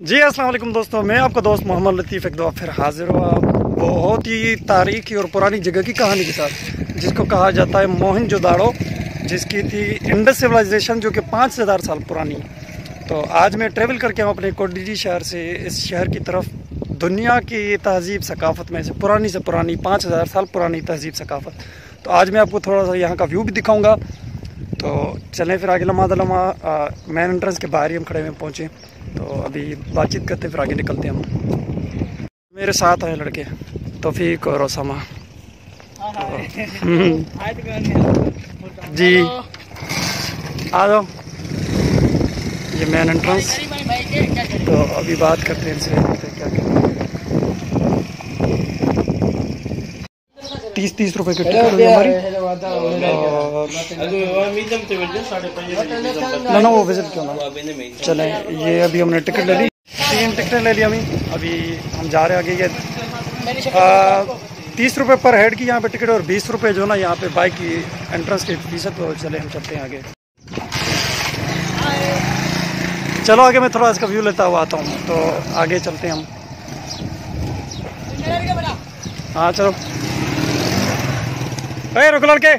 जी अस्सलाम वालेकुम दोस्तों, मैं आपका दोस्त मोहम्मद लतीफ़ एक दफ़ा फिर हाजिर हुआ बहुत ही तारीखी और पुरानी जगह की कहानी के साथ, जिसको कहा जाता है मोहनजोदाड़ो, जिसकी थी इंडस सिविलाइजेशन जो कि 5000 साल पुरानी। तो आज मैं ट्रैवल करके हूँ अपने कोडिजी शहर से इस शहर की तरफ। दुनिया की तहज़ीब सकाफ़त में से पुरानी 5000 साल पुरानी तहज़ीब सकाफ़त। तो आज मैं आपको थोड़ा सा यहाँ का व्यू भी दिखाऊँगा। तो चलें फिर आगे। लम्हा मेन एंट्रेंस के बाहर ही हम खड़े हुए पहुँचे, तो अभी बातचीत करते फिर आगे निकलते हैं हम। मेरे साथ आए लड़के तौफीक और ओसामा। जी आ जाओ, ये मेन एंट्रेंस। तो अभी बात करते हैं इनसे, क्या कहते हैं। 30 रुपए की टिकट हुई हमारी। ना वो विजिट क्यों ना चले। ये अभी हमने टिकट ले ली, 3 टिकटें ले ली हमें। अभी हम जा रहे हैं आगे। ये 30 रुपए पर हेड की यहाँ पे टिकट और 20 रुपए जो ना यहाँ पे बाइक की एंट्रेंस की फीस है। तो चले हम चलते हैं आगे। चलो आगे मैं थोड़ा इसका व्यू लेता हुआ आता हूँ, तो आगे चलते हैं हम। हाँ चलो, रुक लड़के।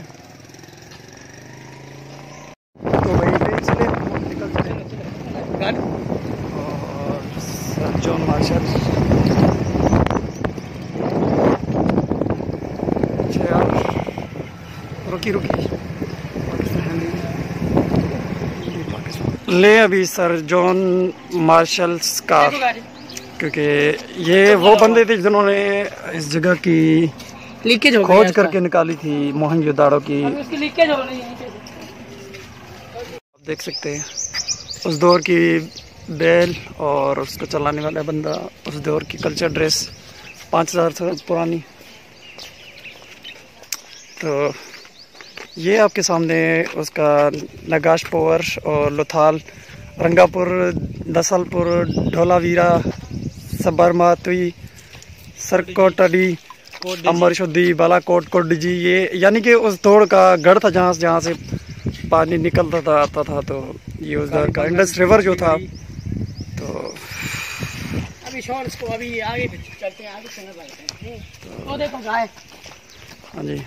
तो वहीं पे इसलिए हम निकल चले। और सर जॉन मार्शल, रुकी ले अभी सर जॉन मार्शल्स का, क्योंकि ये वो बंदे थे जिन्होंने इस जगह की लीकेज खोज करके निकाली थी मोहनजोदाड़ो की। आप देख सकते हैं उस दौर की बैल और उसको चलाने वाला बंदा, उस दौर की कल्चर ड्रेस 5000 साल पुरानी। तो ये आपके सामने उसका नगाश पोवर और लोथाल, रंगापुर, दसलपुर, ढोलावीरा, सबरमातुई, सरकोटडी, अमरशुद्धी, बालाकोट, कोडिजी, ये यानी कि उस दौर का गढ़ था जहाँ से पानी निकलता था आता था। तो ये उस दौर का इंडस रिवर जो था। तो अभी आगे चलते हैं, तो देखो गाय। हाँ जी।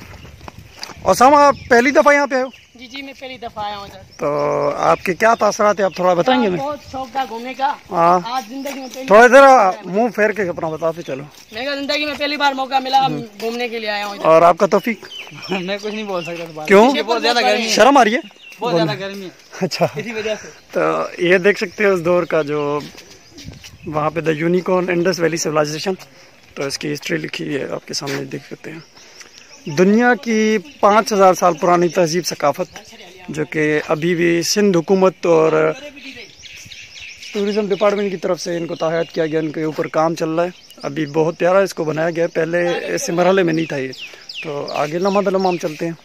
और सामा, आप पहली दफ़ा यहाँ पे आए हो? जी मैं पहली दफा आया हूँ। तो आपके क्या तासरात है, आप थोड़ा बताएंगे? मैं बहुत शौक था घूमने का। हाँ, आज जिंदगी में थोड़ा इधर मुंह फेर के अपना बताते चलो। मेरे जिंदगी में पहली बार मौका मिला, घूमने के लिए आया हूँ। और आपका तौफीक? मैं कुछ नहीं बोल सकता। क्यों? बहुत ज्यादा गर्मी है। शर्म आ रही है? बहुत ज्यादा गर्मी है, अच्छा, इसी वजह से। तो ये देख सकते हैं उस दौर का जो वहाँ पे the unicorn Indus valley civilisation. तो इसकी हिस्ट्री लिखी है आपके सामने, देख सकते हैं। दुनिया की 5000 साल पुरानी तहजीब सकाफत, जो कि अभी भी सिंध हुकूमत और टूरिज़म डिपार्टमेंट की तरफ से इनको ताहयात किया गया, इनके ऊपर काम चल रहा है। अभी बहुत प्यारा इसको बनाया गया है, पहले ऐसे मरहले में नहीं था ये। तो आगे लम्हा हम चलते हैं।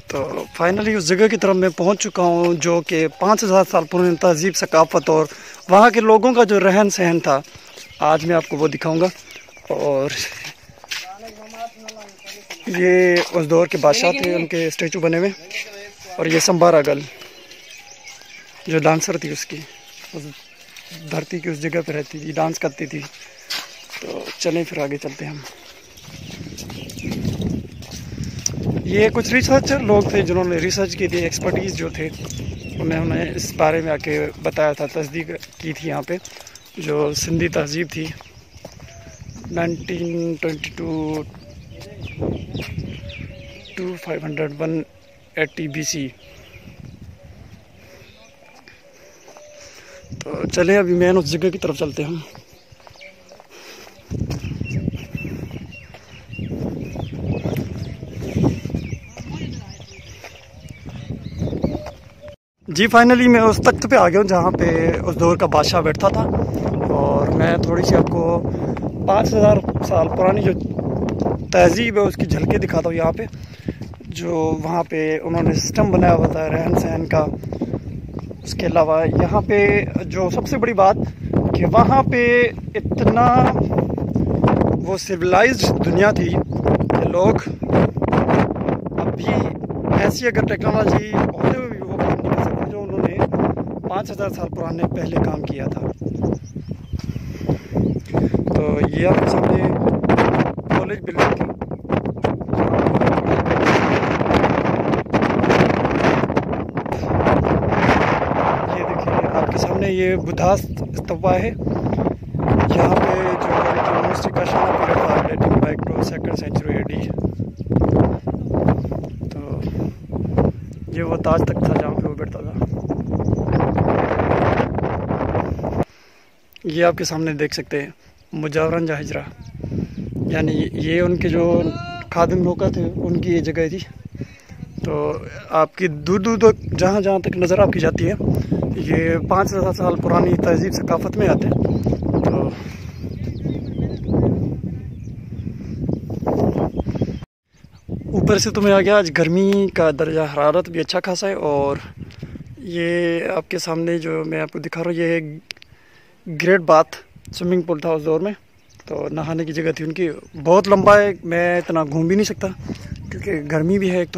तो फाइनली उस जगह की तरफ मैं पहुंच चुका हूं जो कि 5000 साल पुरानी तहजीब सकाफत और वहां के लोगों का जो रहन सहन था, आज मैं आपको वो दिखाऊंगा। और ये उस दौर के बादशाह थे, उनके स्टैचू बने हुए। और ये संबारा गर्ल जो डांसर थी, उसकी उस धरती की उस जगह पे रहती थी, डांस करती थी। तो चलें फिर आगे चलते हैं हम। ये कुछ रिसर्चर लोग थे जिन्होंने रिसर्च की थी, एक्सपर्टीज़ जो थे उन्होंने इस बारे में आके बताया था, तस्दीक की थी यहाँ पे। जो सिंधी तहजीब थी 1922 to 180 BC। तो चलें अभी मैन उस जगह की तरफ चलते हैं हम। जी फाइनली मैं उस तख्त पे आ गया हूँ जहाँ पे उस दौर का बादशाह बैठता था। और मैं थोड़ी सी आपको 5000 साल पुरानी जो तहजीब है उसकी झलकें दिखाता हूँ यहाँ पे। जो वहाँ पे उन्होंने सिस्टम बनाया हुआ था रहन सहन का, उसके अलावा यहाँ पे जो सबसे बड़ी बात कि वहाँ पे इतना वो सिविलाइज्ड दुनिया थी कि लोग ऐसी अगर टेक्नोलॉजी होते हुए भी वो काम नहीं कर सकते जो उन्होंने 5000 साल पुराने पहले काम किया था। तो ये आपके सामने कॉलेज बिल्डिंग थी। ये देखिए आपके सामने ये बुद्धा स्तूपा है। यहाँ पे जो यूनिवर्सिटी का शाना पीरियड था dating back to 2nd century AD। तो ये वो ताज तक था जहाँ पे वो बैठता था। ये आपके सामने देख सकते हैं मुजावरन जहाजरा, यानी ये उनके जो खादिम नौका थे उनकी ये जगह थी। तो आपकी दूर दूर तक जहाँ जहाँ तक नज़र आपकी जाती है ये 5000 साल पुरानी तहजीब सकाफत में आते हैं। तो ऊपर से तुम्हें आ गया, आज गर्मी का दर्जा हरारत भी अच्छा खासा है। और ये आपके सामने जो मैं आपको दिखा रहा हूँ ये ग्रेट बाथ स्विमिंग पूल था उस दौर में। तो नहाने की जगह थी उनकी, बहुत लंबा है, मैं इतना घूम भी नहीं सकता क्योंकि गर्मी भी है एक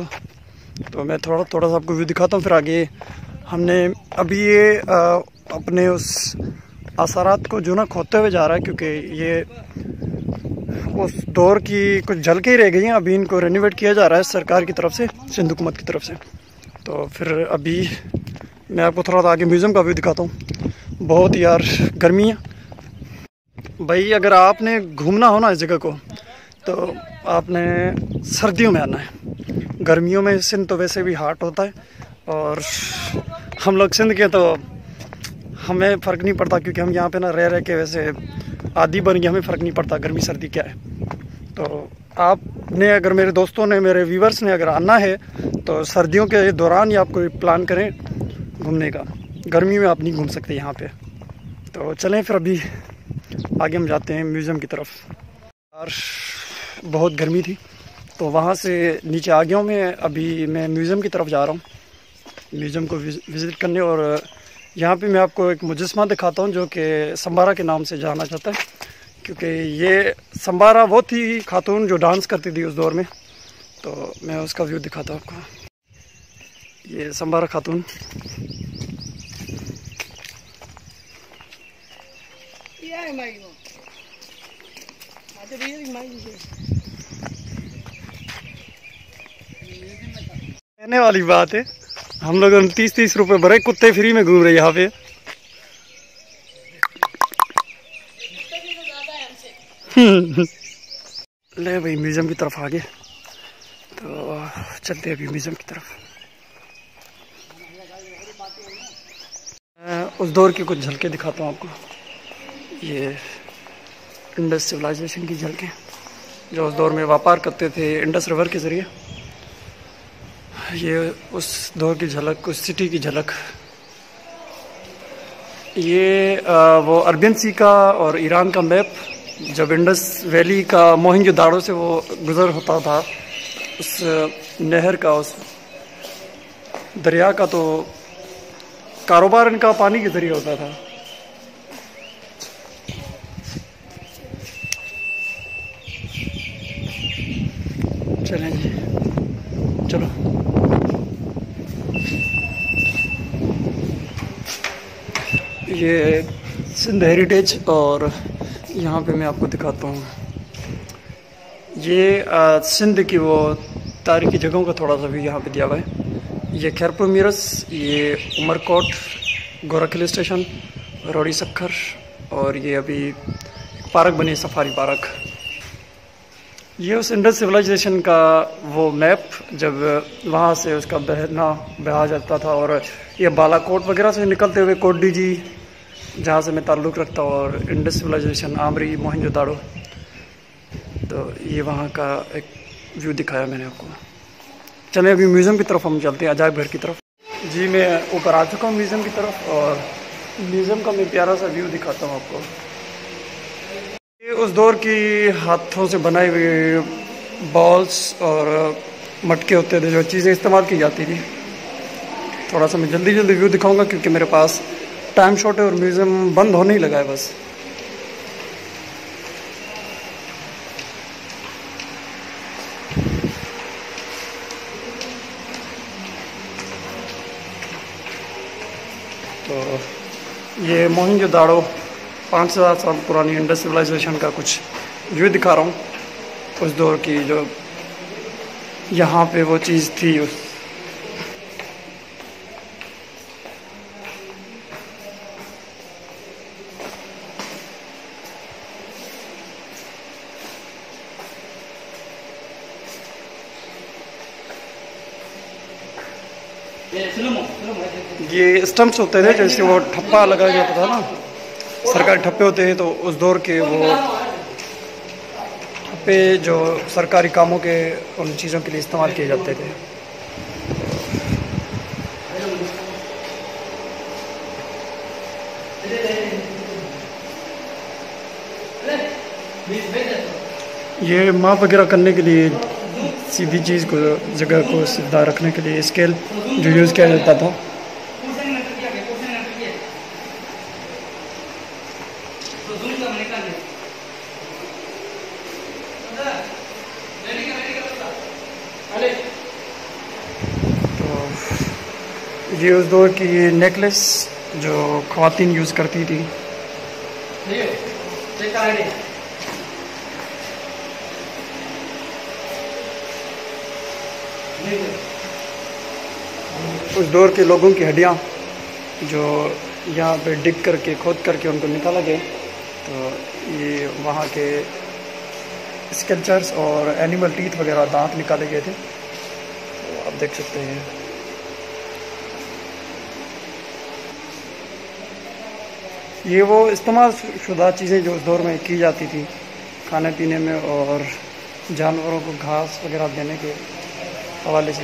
तो मैं थोड़ा सा आपको व्यू दिखाता हूँ। फिर आगे हमने अभी ये अपने उस आसारात को जो ना खोते हुए जा रहा है, क्योंकि ये उस दौर की कुछ झलकें ही रह गई हैं। अभी इनको रेनोवेट किया जा रहा है सरकार की तरफ से, सिंध हुकूमत की तरफ से। तो फिर अभी मैं आपको थोड़ा सा आगे म्यूज़ियम का व्यू दिखाता हूँ। बहुत यार गर्मी है भाई, अगर आपने घूमना हो ना इस जगह को तो आपने सर्दियों में आना है। गर्मियों में सिंध तो वैसे भी हॉट होता है और हम लोग सिंध के तो हमें फ़र्क नहीं पड़ता, क्योंकि हम यहाँ पे ना रह के वैसे आदी बन गए, हमें फ़र्क नहीं पड़ता गर्मी सर्दी क्या है। तो आपने अगर मेरे दोस्तों ने, मेरे व्यूवर्स ने अगर आना है तो सर्दियों के दौरान ही आप कोई प्लान करें घूमने का। गर्मी में आप नहीं घूम सकते यहाँ पे। तो चलें फिर अभी आगे हम जाते हैं म्यूज़ियम की तरफ। और बहुत गर्मी थी तो वहाँ से नीचे आ गया हूँ मैं। अभी मैं म्यूज़ियम की तरफ जा रहा हूँ, म्यूज़ियम को विज़िट करने। और यहाँ पे मैं आपको एक मुजस्मा दिखाता हूँ जो कि संबारा के नाम से जाना जाता है, क्योंकि ये संबारा वो थी खातून जो डांस करती थी उस दौर में। तो मैं उसका व्यू दिखाता हूँ आपको। ये संबारा खातून, कहने वाली बात है। हम लोग 30-30 रुपए भरे, कुत्ते फ्री में घूम रहे यहाँ पे। ले भाई म्यूज़ियम की तरफ आगे, तो चलते हैं अभी म्यूज़ियम की तरफ। उस दौर की कुछ झलकें दिखाता हूँ आपको। ये इंडस सिविलाइजेशन की झलकें जो उस दौर में व्यापार करते थे इंडस रिवर के ज़रिए। ये उस दौर की झलक, उस सिटी की झलक। ये वो अरबियन सी का और ईरान का मैप, जब इंडस वैली का मोहनजोदाड़ो से वो गुज़र होता था, उस नहर का, उस दरिया का, तो कारोबार इनका पानी के ज़रिए होता था। चलें जी, चलो। ये सिंध हेरिटेज, और यहाँ पे मैं आपको दिखाता हूँ ये सिंध की वो तारीखी जगहों का थोड़ा सा भी यहाँ पे दिया हुआ है। ये खैरपुर मीरस, ये उमरकोट, गोरख हिल स्टेशन, रोड़ी सक्खर, और ये अभी पार्क बनी, सफारी पार्क। ये उस इंडस सिविलाइजेशन का वो मैप, जब वहाँ से उसका बहा जाता था। और ये बालाकोट वगैरह से निकलते हुए कोडी जी, जहाँ से मैं ताल्लुक़ रखता हूँ, और इंडस सिविलाइजेशन, आमरी, मोहनजोदाड़ो। तो ये वहाँ का एक व्यू दिखाया मैंने आपको। चलें अभी म्यूज़ियम की तरफ हम चलते हैं, अजायब घर की तरफ। जी मैं ऊपर आ चुका हूँ म्यूज़ियम की तरफ, और म्यूज़ियम का मैं प्यारा सा व्यू दिखाता हूँ आपको। ये उस दौर की हाथों से बनाई हुई बॉल्स और मटके होते थे, जो चीज़ें इस्तेमाल की जाती थी। थोड़ा सा मैं जल्दी व्यू दिखाऊंगा क्योंकि मेरे पास टाइम शॉर्ट है और म्यूज़ियम बंद होने ही लगा है बस। तो ये मोहनजोदाड़ो 5000 साल पुरानी इंडस सिविलाइजेशन का कुछ व्यू दिखा रहा हूँ उस दौर की, जो यहाँ पे वो चीज़ थी। ये स्टम्प्स होते थे, जैसे वो ठप्पा लगाया जाता था ना, सरकारी ठप्पे होते हैं, तो उस दौर के वो ठप्पे जो सरकारी कामों के उन चीज़ों के लिए इस्तेमाल किए जाते थे। ये माप वगैरह करने के लिए, सीधी चीज़ को, जगह को सीधा रखने के लिए स्केल जो यूज़ किया जाता था। तो ये उस दौर की नेकलेस जो ख़वातीन यूज़ करती थी। उस दौर के लोगों की हड्डियाँ जो यहाँ पे डिग करके, खोद करके उनको निकाला गया, तो ये वहाँ के स्कल्पचर्स और एनिमल टीथ वगैरह, दांत निकाले गए थे, तो आप देख सकते हैं। ये वो इस्तेमाल शुदा चीज़ें जो उस दौर में की जाती थी खाने पीने में और जानवरों को घास वगैरह देने के हवाले से।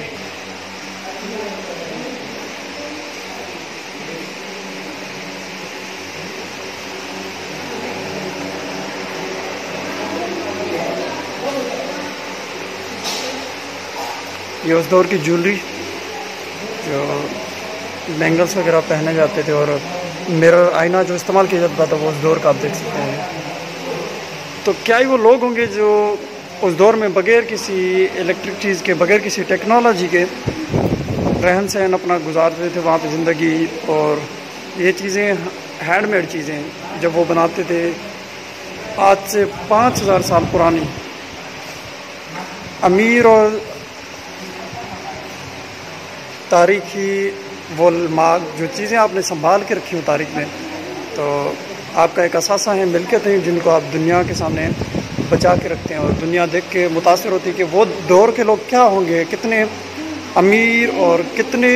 ये उस दौर की ज्वेलरी, जो बैंगल्स वगैरह पहने जाते थे, और मिरर, आईना जो इस्तेमाल किया जाता था, वो उस दौर का आप देख सकते हैं। तो क्या ही वो लोग होंगे जो उस दौर में बग़ैर किसी इलेक्ट्रिक चीज़ के, बग़ैर किसी टेक्नोलॉजी के रहन सहन अपना गुजारते थे वहाँ पे ज़िंदगी। और ये चीज़ें, हैंडमेड चीज़ें जब वो बनाते थे, आज से 5000 साल पुरानी, अमीर और तारीख़ी वो माग जो चीज़ें आपने संभाल के रखी हो तारीख़ में, तो आपका एक असासा है, मिलकत है, जिनको आप दुनिया के सामने बचा के रखते हैं। और दुनिया देख के मुतासिर होती है कि वो दौर के लोग क्या होंगे, कितने अमीर और कितने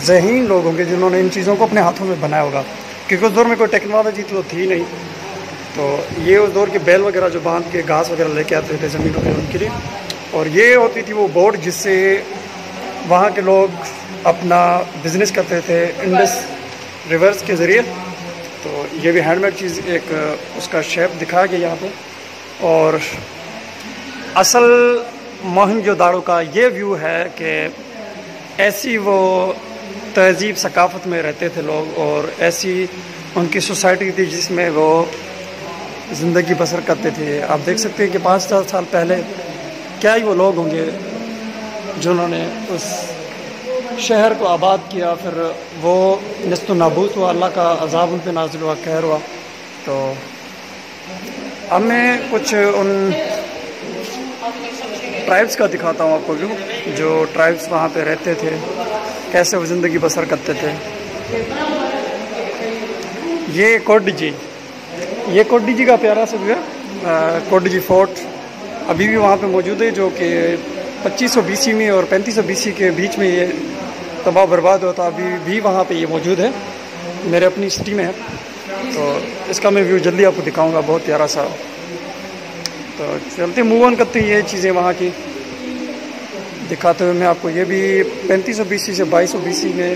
ज़हीन लोग होंगे जिन्होंने इन चीज़ों को अपने हाथों में बनाया होगा, क्योंकि उस दौर में कोई टेक्नोलॉजी तो थी नहीं। तो ये उस दौर के बैल वगैरह जो बांध के घास वगैरह लेके आते थे ज़मीनों पे उनके लिए, और ये होती थी वो बोट जिससे वहाँ के लोग अपना बिज़नेस करते थे इंडस रिवर्स के ज़रिए। तो ये भी हैंडमेड चीज़, एक उसका शेप दिखाया गया यहाँ पे। और असल मोहनजोदाड़ो का ये व्यू है कि ऐसी वो तहज़ीब सकाफ़त में रहते थे लोग, और ऐसी उनकी सोसाइटी थी जिसमें वो ज़िंदगी बसर करते थे। आप देख सकते हैं कि 5000 साल पहले क्या ही वो लोग होंगे जिन्होंने उस शहर को आबाद किया, फिर वो नस्त नाबूद हुआ, अल्लाह का अज़ाब उन पर नाज़िल हुआ, कहर हुआ। तो अब मैं कुछ उन ट्राइब्स का दिखाता हूँ आपको व्यू, जो ट्राइब्स वहाँ पे रहते थे, कैसे वो ज़िंदगी बसर करते थे। ये कोडिजी का प्यारा सा व्यू है। कोडिजी फोर्ट अभी भी वहाँ पे मौजूद है, जो कि 2500 BC में और 3500 BC के बीच में ये तबाह बर्बाद होता, अभी भी वहाँ पे ये मौजूद है, मेरे अपनी सिटी में है। तो इसका मैं व्यू जल्दी आपको दिखाऊंगा, बहुत प्यारा सा। तो चलते मूव ऑन करते हैं, ये चीज़ें वहाँ की दिखाते हुए मैं आपको। ये भी 3500 BC से 2200 BC में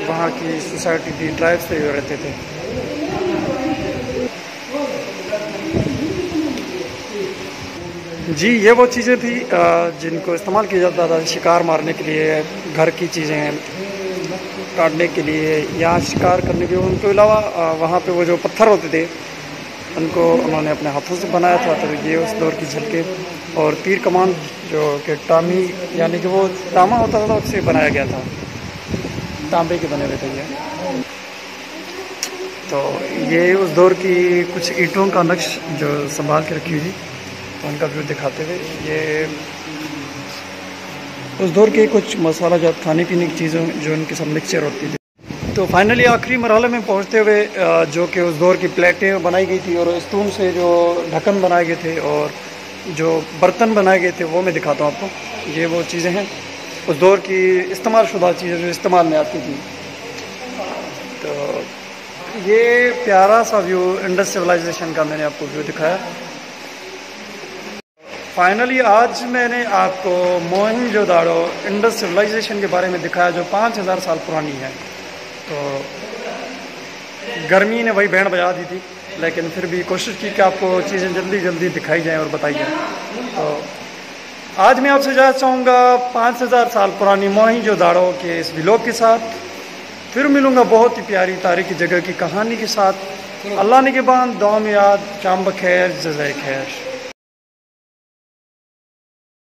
वहाँ की सोसाइटी थी, ट्राइब्स थे जो रहते थे। जी, ये वो चीज़ें थी जिनको इस्तेमाल किया जाता था शिकार मारने के लिए, घर की चीज़ें काटने के लिए या शिकार करने के लिए। उनके अलावा वहाँ पे वो जो पत्थर होते थे उनको उन्होंने अपने हाथों से बनाया था। तो ये उस दौर की झलके, और तीर कमान जो कि टामी, यानी कि वो तामा होता था, उससे बनाया गया था, तांबे के बने हुए थे ये। तो ये उस दौर की कुछ ईंटों का नक्श जो संभाल के रखी हुई थी, तो उनका व्यू दिखाते हुए ये उस दौर के कुछ मसाला जात खाने पीने की चीज़ों जो उनके साथ मिक्सचर होती थी। तो फाइनली आखिरी मरहले में पहुंचते हुए जो कि उस दौर की प्लेटें बनाई गई थी और स्टून से जो ढक्कन बनाए गए थे और जो बर्तन बनाए गए थे वो मैं दिखाता हूँ आपको। ये वो चीज़ें हैं उस दौर की इस्तेमाल शुदा चीज़ें जो इस्तेमाल में आती थी। तो ये प्यारा सा व्यू इंडस सिविलाइजेशन का मैंने आपको व्यू दिखाया। फाइनली आज मैंने आपको मोहनजोदाड़ो इंडस सिविलाइजेशन के बारे में दिखाया जो 5000 साल पुरानी है। तो गर्मी ने वही बैंड बजा दी थी, लेकिन फिर भी कोशिश की कि आपको चीज़ें जल्दी जल्दी दिखाई जाएं और बताई जाएं। तो आज मैं आपसे जाना चाहूँगा 5000 साल पुरानी मोहनजोदाड़ो के इस व्लॉग के साथ। फिर मिलूँगा बहुत ही प्यारी तारीखी जगह की कहानी के साथ। अल्लाह ने के बाद दुआ में याद, शाम बखैर, जज़ाए खैर।